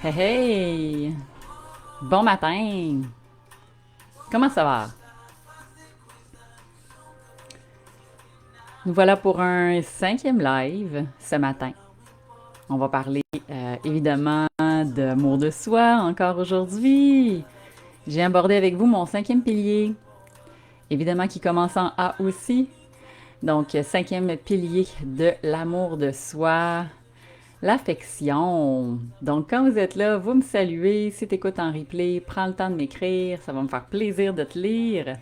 Hey hey! Bon matin! Comment ça va? Nous voilà pour un cinquième live ce matin. On va parler évidemment d'amour de soi encore aujourd'hui. J'ai abordé avec vous mon cinquième pilier, évidemment qui commence en A aussi. Donc, cinquième pilier de l'amour de soi, l'affection. Donc, quand vous êtes là, vous me saluez. Si tu écoutes en replay, prends le temps de m'écrire. Ça va me faire plaisir de te lire.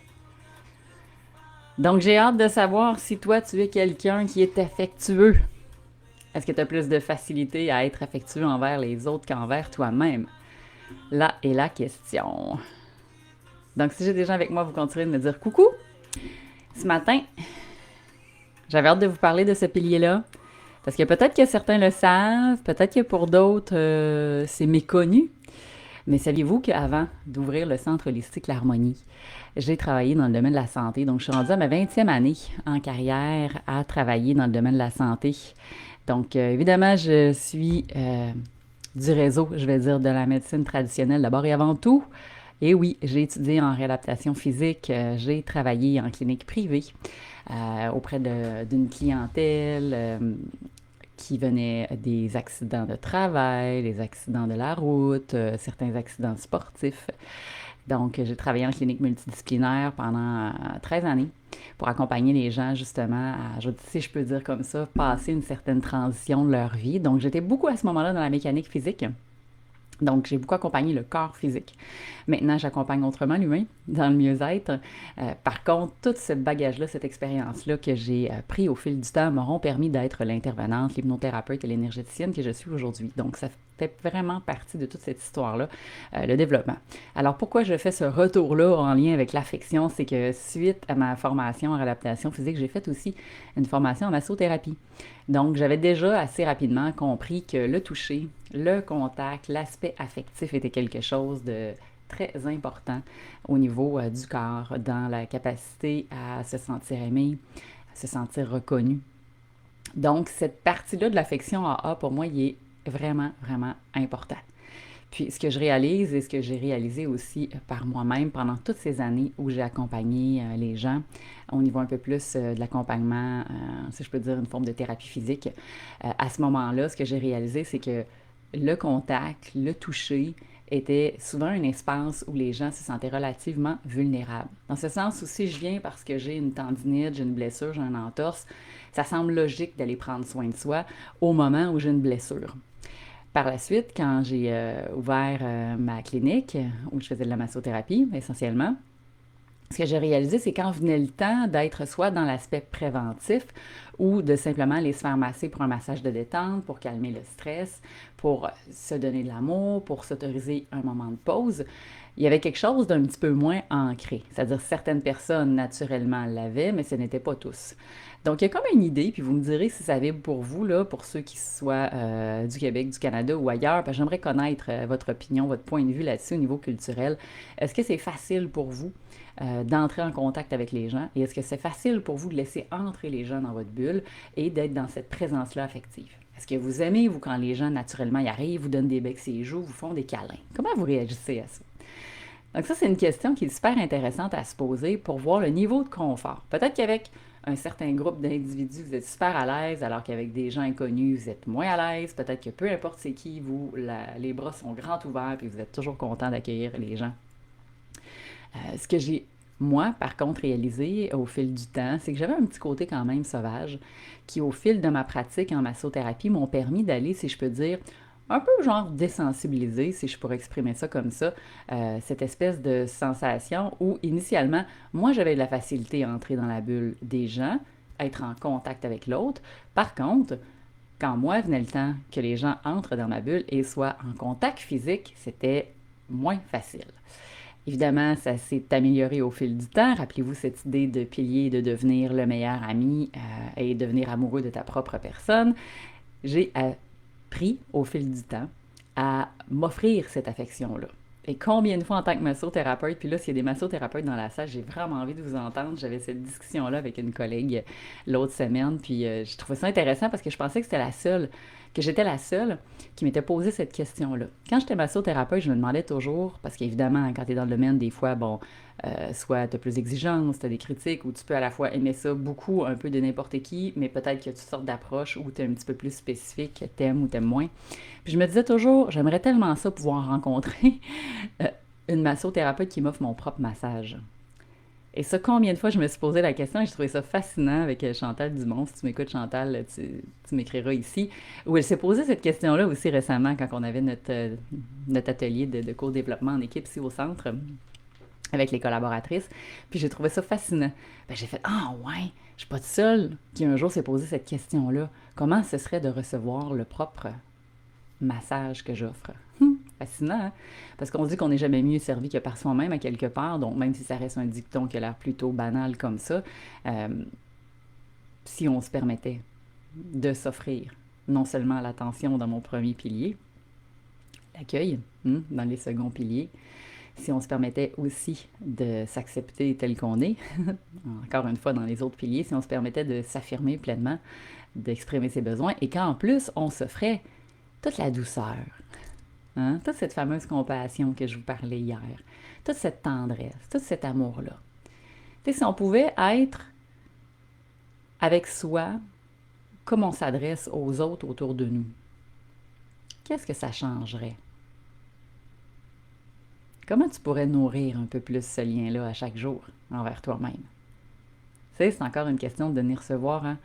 Donc, j'ai hâte de savoir si toi, tu es quelqu'un qui est affectueux. Est-ce que tu as plus de facilité à être affectueux envers les autres qu'envers toi-même? Là est la question. Donc, si j'ai des gens avec moi, vous continuez de me dire coucou. Ce matin, j'avais hâte de vous parler de ce pilier-là. Parce que peut-être que certains le savent, peut-être que pour d'autres, c'est méconnu. Mais saviez-vous qu'avant d'ouvrir le centre holistique L'Harmonie, j'ai travaillé dans le domaine de la santé. Donc, je suis rendue à ma 20e année en carrière à travailler dans le domaine de la santé. Donc, évidemment, je suis du réseau, je vais dire, de la médecine traditionnelle d'abord et avant tout. Et oui, j'ai étudié en réadaptation physique, j'ai travaillé en clinique privée auprès d'une clientèle qui venait des accidents de travail, des accidents de la route, certains accidents sportifs. Donc, j'ai travaillé en clinique multidisciplinaire pendant 13 années pour accompagner les gens justement à, si je peux dire comme ça, passer une certaine transition de leur vie. Donc, j'étais beaucoup à ce moment-là dans la mécanique physique. Donc, j'ai beaucoup accompagné le corps physique. Maintenant, j'accompagne autrement l'humain dans le mieux-être. Par contre, tout ce bagage-là, cette expérience-là que j'ai pris au fil du temps m'auront permis d'être l'intervenante, l'hypnothérapeute et l'énergéticienne que je suis aujourd'hui. Donc, ça fait vraiment partie de toute cette histoire-là, le développement. Alors, pourquoi je fais ce retour-là en lien avec l'affection? C'est que suite à ma formation en réadaptation physique, j'ai fait aussi une formation en massothérapie. Donc, j'avais déjà assez rapidement compris que le toucher, le contact, l'aspect affectif était quelque chose de très important au niveau du corps, dans la capacité à se sentir aimé, à se sentir reconnu. Donc, cette partie-là de l'affection AA, pour moi, il est vraiment, vraiment important. Puis, ce que je réalise et ce que j'ai réalisé aussi par moi-même pendant toutes ces années où j'ai accompagné les gens au niveau un peu plus de l'accompagnement, si je peux dire une forme de thérapie physique, à ce moment-là, ce que j'ai réalisé, c'est que le contact, le toucher, était souvent un espace où les gens se sentaient relativement vulnérables. Dans ce sens où si je viens parce que j'ai une tendinite, j'ai une blessure, j'ai une entorse, ça semble logique d'aller prendre soin de soi au moment où j'ai une blessure. Par la suite, quand j'ai ouvert ma clinique, où je faisais de la massothérapie essentiellement, ce que j'ai réalisé, c'est quand venait le temps d'être soit dans l'aspect préventif ou de simplement aller se faire masser pour un massage de détente, pour calmer le stress, pour se donner de l'amour, pour s'autoriser un moment de pause, il y avait quelque chose d'un petit peu moins ancré. C'est-à-dire certaines personnes naturellement l'avaient, mais ce n'était pas tous. Donc, il y a comme une idée, puis vous me direz si ça vibre pour vous, là, pour ceux qui soient du Québec, du Canada ou ailleurs, parce que j'aimerais connaître votre opinion, votre point de vue là-dessus au niveau culturel. Est-ce que c'est facile pour vous d'entrer en contact avec les gens? Et est-ce que c'est facile pour vous de laisser entrer les gens dans votre bulle et d'être dans cette présence-là affective? Est-ce que vous aimez, vous, quand les gens naturellement y arrivent, vous donnent des becs sur les joues, vous font des câlins? Comment vous réagissez à ça? Donc ça, c'est une question qui est super intéressante à se poser pour voir le niveau de confort. Peut-être qu'avec un certain groupe d'individus, vous êtes super à l'aise, alors qu'avec des gens inconnus, vous êtes moins à l'aise. Peut-être que peu importe c'est qui, vous, les bras sont grands ouverts et vous êtes toujours content d'accueillir les gens. Ce que j'ai, moi, par contre, réalisé au fil du temps, c'est que j'avais un petit côté quand même sauvage qui, au fil de ma pratique en massothérapie, m'ont permis d'aller, si je peux dire, un peu genre désensibiliser, si je pourrais exprimer ça comme ça, cette espèce de sensation où initialement, moi j'avais de la facilité à entrer dans la bulle des gens, être en contact avec l'autre. Par contre, quand moi venait le temps que les gens entrent dans ma bulle et soient en contact physique, c'était moins facile. Évidemment, ça s'est amélioré au fil du temps. Rappelez-vous cette idée de pilier de devenir le meilleur ami et devenir amoureux de ta propre personne. J'ai appris au fil du temps à m'offrir cette affection-là. Et combien de fois en tant que massothérapeute, puis là, s'il y a des massothérapeutes dans la salle, j'ai vraiment envie de vous entendre. J'avais cette discussion-là avec une collègue l'autre semaine, puis je trouvais ça intéressant parce que je pensais que c'était la seule que j'étais la seule qui m'était posé cette question-là. Quand j'étais massothérapeute, je me demandais toujours, parce qu'évidemment, quand tu es dans le domaine, des fois, bon, soit tu as plus d'exigences, tu as des critiques, ou tu peux à la fois aimer ça beaucoup, un peu de n'importe qui, mais peut-être que tu sortes d'approche où tu es un petit peu plus spécifique, t'aimes ou t'aimes moins. Puis je me disais toujours, j'aimerais tellement ça pouvoir rencontrer euh, une massothérapeute qui m'offre mon propre massage. Et ça, combien de fois je me suis posé la question et j'ai trouvé ça fascinant avec Chantal Dumont. Si tu m'écoutes, Chantal, tu m'écriras ici. Où elle s'est posé cette question-là aussi récemment quand on avait notre atelier de co-développement en équipe ici au centre avec les collaboratrices. Puis j'ai trouvé ça fascinant. Ben, j'ai fait ah ouais, je suis pas toute seule qui un jour s'est posé cette question-là. Comment ce serait de recevoir le propre massage que j'offre? Fascinant, hein? Parce qu'on dit qu'on n'est jamais mieux servi que par soi-même à quelque part, donc même si ça reste un dicton qui a l'air plutôt banal comme ça, euh, si on se permettait de s'offrir non seulement l'attention dans mon premier pilier, l'accueil, dans les seconds piliers, si on se permettait aussi de s'accepter tel qu'on est, encore une fois dans les autres piliers, si on se permettait de s'affirmer pleinement, d'exprimer ses besoins, et qu'en plus on s'offrait toute la douceur, hein? Toute cette fameuse compassion que je vous parlais hier, toute cette tendresse, tout cet amour-là. Tu sais, si on pouvait être avec soi comme on s'adresse aux autres autour de nous, qu'est-ce que ça changerait? Comment tu pourrais nourrir un peu plus ce lien-là à chaque jour envers toi-même? Tu sais, c'est encore une question de donner recevoir, hein?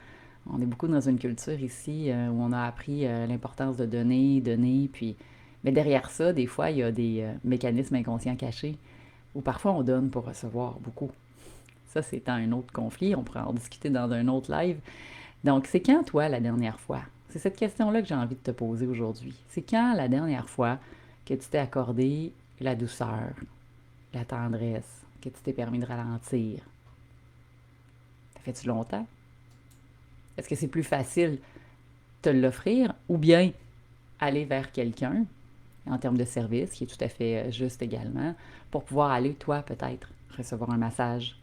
On est beaucoup dans une culture ici où on a appris l'importance de donner, puis... Mais derrière ça, des fois, il y a des mécanismes inconscients cachés où parfois on donne pour recevoir beaucoup. Ça, c'est un autre conflit, on pourra en discuter dans un autre live. Donc, c'est quand, toi, la dernière fois? C'est cette question-là que j'ai envie de te poser aujourd'hui. C'est quand, la dernière fois, que tu t'es accordé la douceur, la tendresse, que tu t'es permis de ralentir? Ça fait-tu longtemps? Est-ce que c'est plus facile de te l'offrir ou bien aller vers quelqu'un en termes de service, qui est tout à fait juste également, pour pouvoir aller, toi, peut-être, recevoir un massage,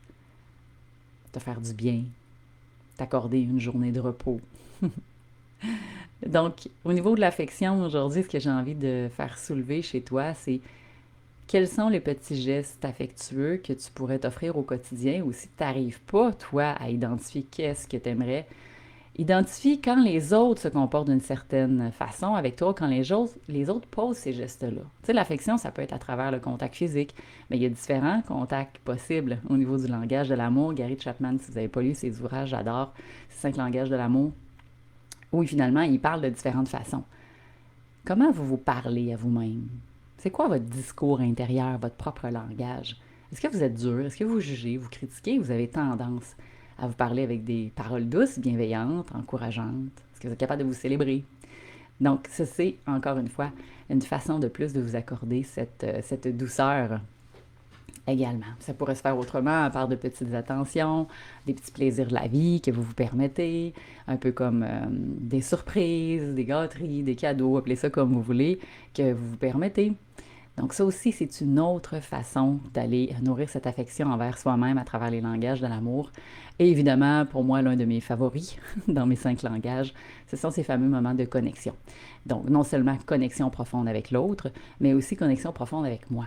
te faire du bien, t'accorder une journée de repos. Donc, au niveau de l'affection, aujourd'hui, ce que j'ai envie de faire soulever chez toi, c'est quels sont les petits gestes affectueux que tu pourrais t'offrir au quotidien ou si tu n'arrives pas, toi, à identifier qu'est-ce que tu aimerais. Identifie quand les autres se comportent d'une certaine façon avec toi, quand les autres posent ces gestes-là. Tu sais, l'affection, ça peut être à travers le contact physique, mais il y a différents contacts possibles au niveau du langage de l'amour. Gary Chapman, si vous n'avez pas lu ses ouvrages, j'adore, ces 5 langages de l'amour, où finalement, il parle de différentes façons. Comment vous vous parlez à vous-même? C'est quoi votre discours intérieur, votre propre langage? Est-ce que vous êtes dur? Est-ce que vous jugez, vous critiquez? Vous avez tendance à vous parler avec des paroles douces, bienveillantes, encourageantes? Est-ce que vous êtes capable de vous célébrer? Donc, ça, c'est, encore une fois, une façon de plus de vous accorder cette douceur également. Ça pourrait se faire autrement, par de petites attentions, des petits plaisirs de la vie que vous vous permettez, un peu comme des surprises, des gâteries, des cadeaux, appelez ça comme vous voulez, que vous vous permettez. Donc ça aussi, c'est une autre façon d'aller nourrir cette affection envers soi-même à travers les langages de l'amour. Et évidemment, pour moi, l'un de mes favoris dans mes 5 langages, ce sont ces fameux moments de connexion. Donc, non seulement connexion profonde avec l'autre, mais aussi connexion profonde avec moi.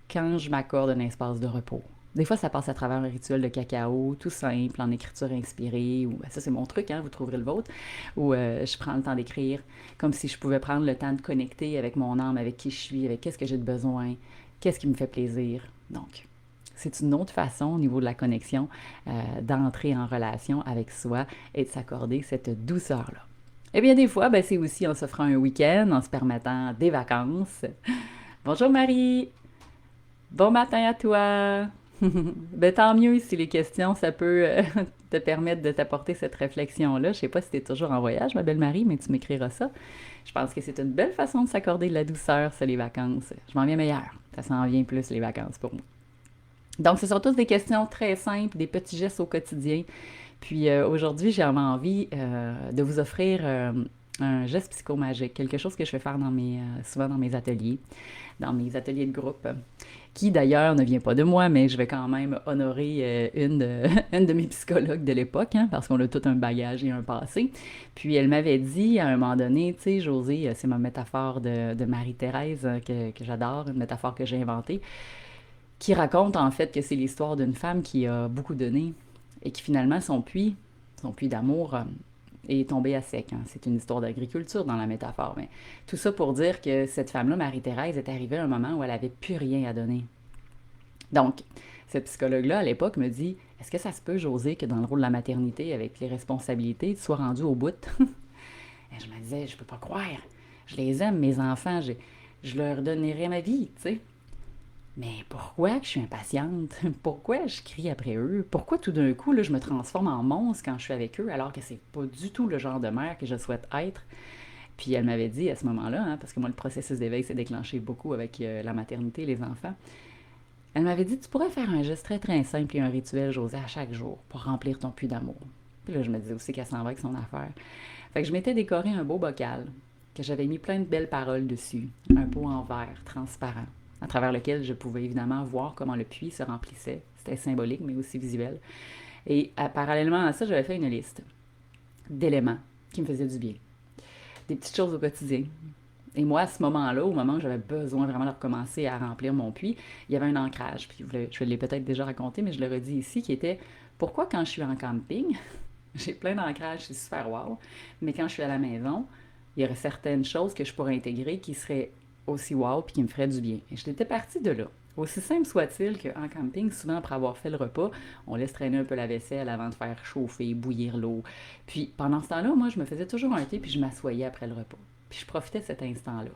Quand je m'accorde un espace de repos. Des fois, ça passe à travers un rituel de cacao, tout simple, en écriture inspirée, ou ben, ça c'est mon truc, hein, vous trouverez le vôtre, où je prends le temps d'écrire, comme si je pouvais prendre le temps de connecter avec mon âme, avec qui je suis, avec qu'est-ce que j'ai de besoin, qu'est-ce qui me fait plaisir. Donc, c'est une autre façon au niveau de la connexion d'entrer en relation avec soi et de s'accorder cette douceur-là. Et bien des fois, ben, c'est aussi en s'offrant un week-end, en se permettant des vacances. Bonjour Marie! Bon matin à toi! Ben, tant mieux si les questions, ça peut te permettre de t'apporter cette réflexion-là. Je sais pas si tu es toujours en voyage, ma belle Marie, mais tu m'écriras ça. Je pense que c'est une belle façon de s'accorder de la douceur, ça, les vacances. Je m'en viens meilleur. Ça s'en vient plus, les vacances, pour moi. Donc, ce sont tous des questions très simples, des petits gestes au quotidien. Puis aujourd'hui, j'ai envie de vous offrir un geste psychomagique, quelque chose que je fais faire souvent dans mes ateliers de groupe. qui d'ailleurs ne vient pas de moi, mais je vais quand même honorer une de mes psychologues de l'époque, hein, parce qu'on a tout un bagage et un passé. Puis elle m'avait dit à un moment donné, tu sais, Josée, c'est ma métaphore de Marie-Thérèse que j'adore, une métaphore que j'ai inventée, qui raconte en fait que c'est l'histoire d'une femme qui a beaucoup donné et qui finalement son puits d'amour est tombé à sec. Hein. C'est une histoire d'agriculture dans la métaphore, mais tout ça pour dire que cette femme-là, Marie-Thérèse, est arrivée à un moment où elle avait plus rien à donner. Donc, cette psychologue-là, à l'époque, me dit, est-ce que ça se peut, Josée, que dans le rôle de la maternité, avec les responsabilités, tu sois rendue au bout? Et je me disais, je peux pas croire. Je les aime, mes enfants, je leur donnerai ma vie, tu sais. Mais pourquoi que je suis impatiente? Pourquoi je crie après eux? Pourquoi tout d'un coup, là, je me transforme en monstre quand je suis avec eux, alors que c'est pas du tout le genre de mère que je souhaite être? Puis elle m'avait dit à ce moment-là, hein, parce que moi, le processus d'éveil s'est déclenché beaucoup avec la maternité et les enfants. Elle m'avait dit, tu pourrais faire un geste très très simple et un rituel, José, à chaque jour pour remplir ton puits d'amour. Puis là, je me disais aussi qu'elle s'en va avec son affaire. Fait que je m'étais décoré un beau bocal, que j'avais mis plein de belles paroles dessus, un pot en verre transparent, à travers lequel je pouvais évidemment voir comment le puits se remplissait. C'était symbolique, mais aussi visuel. Et parallèlement à ça, j'avais fait une liste d'éléments qui me faisaient du bien. Des petites choses au quotidien. Et moi, à ce moment-là, au moment où j'avais besoin vraiment de recommencer à remplir mon puits, il y avait un ancrage. Puis je l'ai peut-être déjà raconté, mais je le redis ici, qui était pourquoi quand je suis en camping, j'ai plein d'ancrages, c'est super wow, mais quand je suis à la maison, il y aurait certaines choses que je pourrais intégrer qui seraient aussi wow puis qui me feraient du bien. Et je l'étais partie de là. Aussi simple soit-il qu'en camping, souvent après avoir fait le repas, on laisse traîner un peu la vaisselle avant de faire chauffer, bouillir l'eau. Puis pendant ce temps-là, moi, je me faisais toujours un thé puis je m'assoyais après le repas. Puis je profitais de cet instant-là.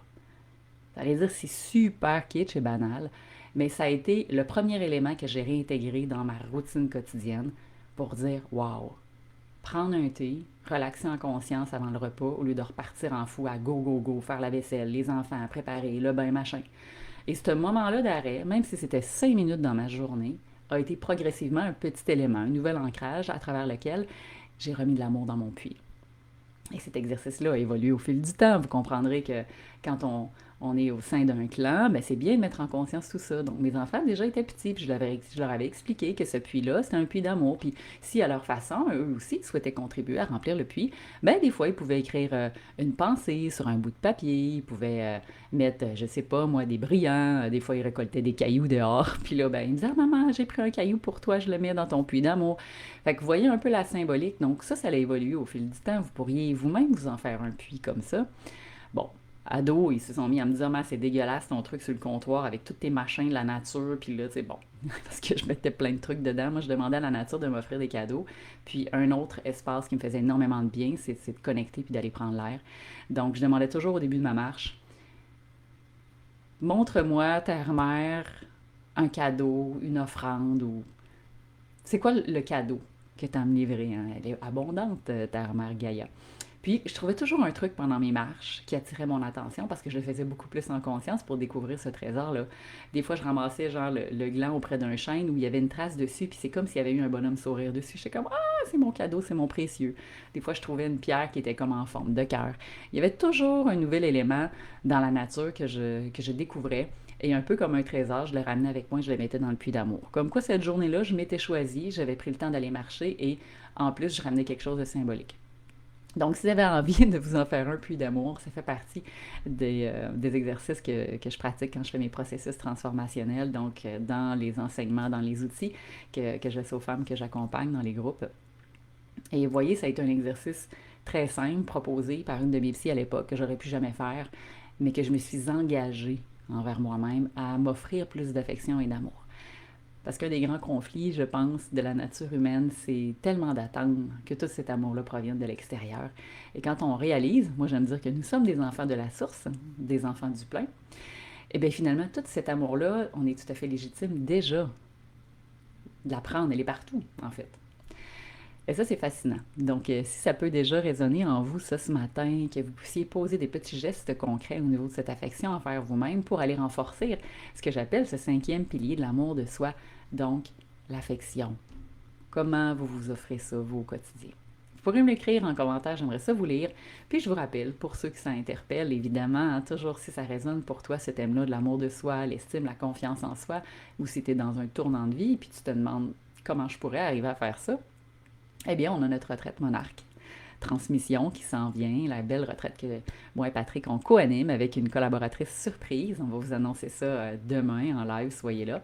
Ça allait dire c'est super kitsch et banal, mais ça a été le premier élément que j'ai réintégré dans ma routine quotidienne pour dire wow, prendre un thé, relaxer en conscience avant le repas au lieu de repartir en fou à go, go, go, faire la vaisselle, les enfants, préparer, le bain, machin. Et ce moment-là d'arrêt, même si c'était 5 minutes dans ma journée, a été progressivement un petit élément, un nouvel ancrage à travers lequel j'ai remis de l'amour dans mon puits. Et cet exercice-là a évolué au fil du temps. Vous comprendrez que quand on est au sein d'un clan, ben c'est bien de mettre en conscience tout ça. Donc, mes enfants déjà étaient petits, puis je leur avais expliqué que ce puits-là, c'était un puits d'amour. Puis, si à leur façon, eux aussi souhaitaient contribuer à remplir le puits, ben des fois, ils pouvaient écrire une pensée sur un bout de papier, ils pouvaient mettre, je sais pas, moi, des brillants. Des fois, ils récoltaient des cailloux dehors. Puis là, ben, ils me disaient, ah, maman, j'ai pris un caillou pour toi, je le mets dans ton puits d'amour. Fait que vous voyez un peu la symbolique. Donc, ça a évolué au fil du temps. Vous pourriez vous-même vous en faire un puits comme ça. Bon, ados, ils se sont mis à me dire, mais c'est dégueulasse ton truc sur le comptoir avec tous tes machins de la nature. Puis là, c'est bon, parce que je mettais plein de trucs dedans. Moi, je demandais à la nature de m'offrir des cadeaux. Puis un autre espace qui me faisait énormément de bien, c'est de connecter puis d'aller prendre l'air. Donc, je demandais toujours au début de ma marche, montre-moi, terre-mère, un cadeau, une offrande ou... C'est quoi le cadeau que tu as à me livrer? Hein? Elle est abondante, terre-mère Gaïa. Puis, je trouvais toujours un truc pendant mes marches qui attirait mon attention parce que je le faisais beaucoup plus en conscience pour découvrir ce trésor-là. Des fois, je ramassais genre le gland auprès d'un chêne où il y avait une trace dessus, puis c'est comme s'il y avait eu un bonhomme sourire dessus. J'étais comme, ah, c'est mon cadeau, c'est mon précieux. Des fois, je trouvais une pierre qui était comme en forme de cœur. Il y avait toujours un nouvel élément dans la nature que je découvrais. Et un peu comme un trésor, je le ramenais avec moi et je le mettais dans le puits d'amour. Comme quoi, cette journée-là, je m'étais choisie, j'avais pris le temps d'aller marcher et en plus, je ramenais quelque chose de symbolique. Donc, si vous avez envie de vous en faire un puits d'amour, ça fait partie des exercices que je pratique quand je fais mes processus transformationnels, donc dans les enseignements, dans les outils que je laisse aux femmes que j'accompagne dans les groupes. Et vous voyez, ça a été un exercice très simple, proposé par une de mes psys à l'époque, que j'aurais pu jamais faire, mais que je me suis engagée envers moi-même à m'offrir plus d'affection et d'amour. Parce qu'un des grands conflits, je pense, de la nature humaine, c'est tellement d'attendre que tout cet amour-là provienne de l'extérieur. Et quand on réalise, moi j'aime dire que nous sommes des enfants de la source, des enfants du plein, et bien finalement, tout cet amour-là, on est tout à fait légitime déjà de l'apprendre, elle est partout, en fait. Et ça, c'est fascinant. Donc, si ça peut déjà résonner en vous, ça, ce matin, que vous puissiez poser des petits gestes concrets au niveau de cette affection envers vous-même pour aller renforcer ce que j'appelle ce 5e pilier de l'amour de soi, donc l'affection. Comment vous vous offrez ça, vous, au quotidien? Vous pourrez me l'écrire en commentaire, j'aimerais ça vous lire. Puis je vous rappelle, pour ceux qui ça interpelle, évidemment, hein, toujours si ça résonne pour toi, ce thème-là de l'amour de soi, l'estime, la confiance en soi, ou si tu es dans un tournant de vie, puis tu te demandes comment je pourrais arriver à faire ça, eh bien, on a notre retraite monarque. Transmission qui s'en vient, la belle retraite que moi et Patrick on co-anime avec une collaboratrice surprise. On va vous annoncer ça demain en live, soyez là,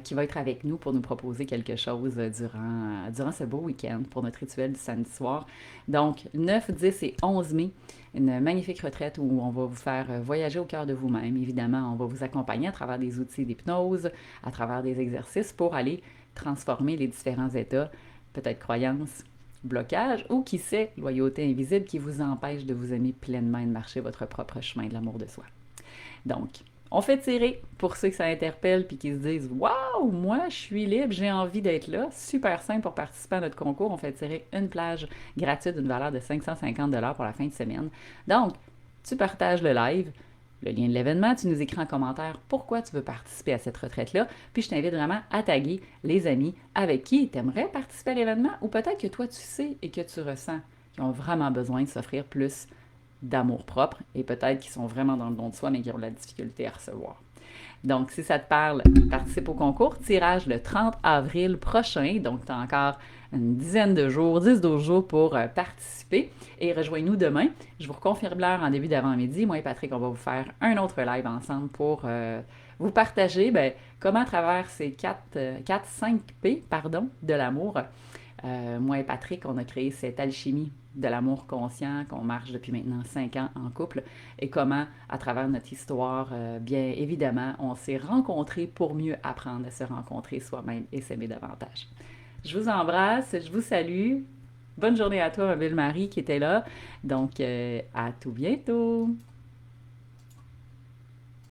qui va être avec nous pour nous proposer quelque chose durant ce beau week-end pour notre rituel du samedi soir. Donc, 9, 10 et 11 mai, une magnifique retraite où on va vous faire voyager au cœur de vous-même. Évidemment, on va vous accompagner à travers des outils d'hypnose, à travers des exercices pour aller transformer les différents états, peut-être croyances, blocage ou qui sait, loyauté invisible qui vous empêche de vous aimer pleinement et de marcher votre propre chemin de l'amour de soi. Donc, on fait tirer pour ceux que ça interpelle puis qui se disent waouh, moi je suis libre, j'ai envie d'être là. Super simple pour participer à notre concours. On fait tirer une plage gratuite d'une valeur de 550$ pour la fin de semaine. Donc, tu partages le live, le lien de l'événement, tu nous écris en commentaire pourquoi tu veux participer à cette retraite-là, puis je t'invite vraiment à taguer les amis avec qui tu aimerais participer à l'événement, ou peut-être que toi tu sais et que tu ressens qu'ils ont vraiment besoin de s'offrir plus d'amour propre, et peut-être qu'ils sont vraiment dans le don de soi, mais qui ont de la difficulté à recevoir. Donc, si ça te parle, participe au concours. Tirage le 30 avril prochain. Donc, tu as encore une dizaine de jours, 10-12 jours pour participer. Et rejoins-nous demain. Je vous reconfirme l'heure en début d'avant-midi. Moi et Patrick, on va vous faire un autre live ensemble pour vous partager comment à travers ces 5 P de l'amour, moi et Patrick, on a créé cette alchimie de l'amour conscient qu'on marche depuis maintenant 5 ans en couple et comment, à travers notre histoire, bien évidemment, on s'est rencontrés pour mieux apprendre à se rencontrer soi-même et s'aimer davantage. Je vous embrasse, je vous salue. Bonne journée à toi, ma belle Marie qui était là. Donc, à tout bientôt!